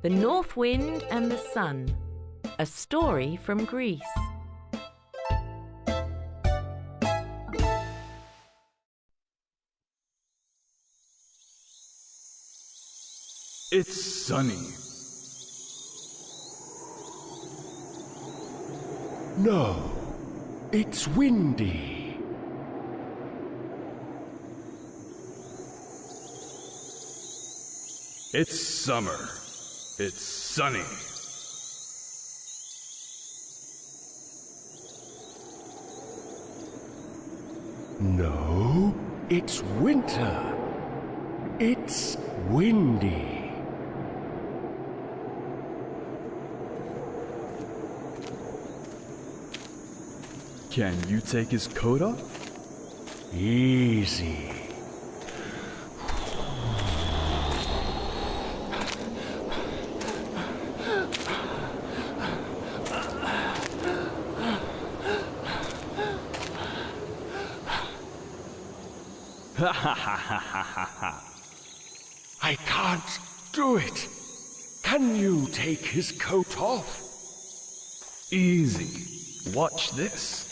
The North Wind and the Sun, a story from Greece. It's sunny. No, it's windy. It's summer. It's sunny. No, it's winter. It's windy. Can you take his coat off? Easy. Ha ha ha ha ha ha ha. I can't do it. Can you take his coat off? Easy. Watch this.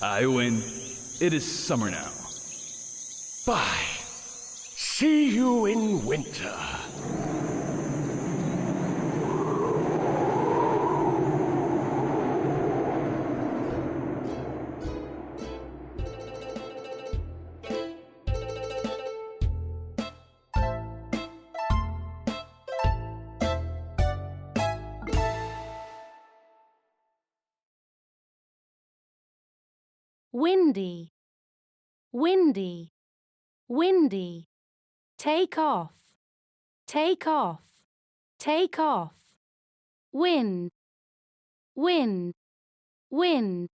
I win. It is summer now. Bye. See you in winter. Windy, windy, windy. Take off, take off, take off. Wind, wind, wind.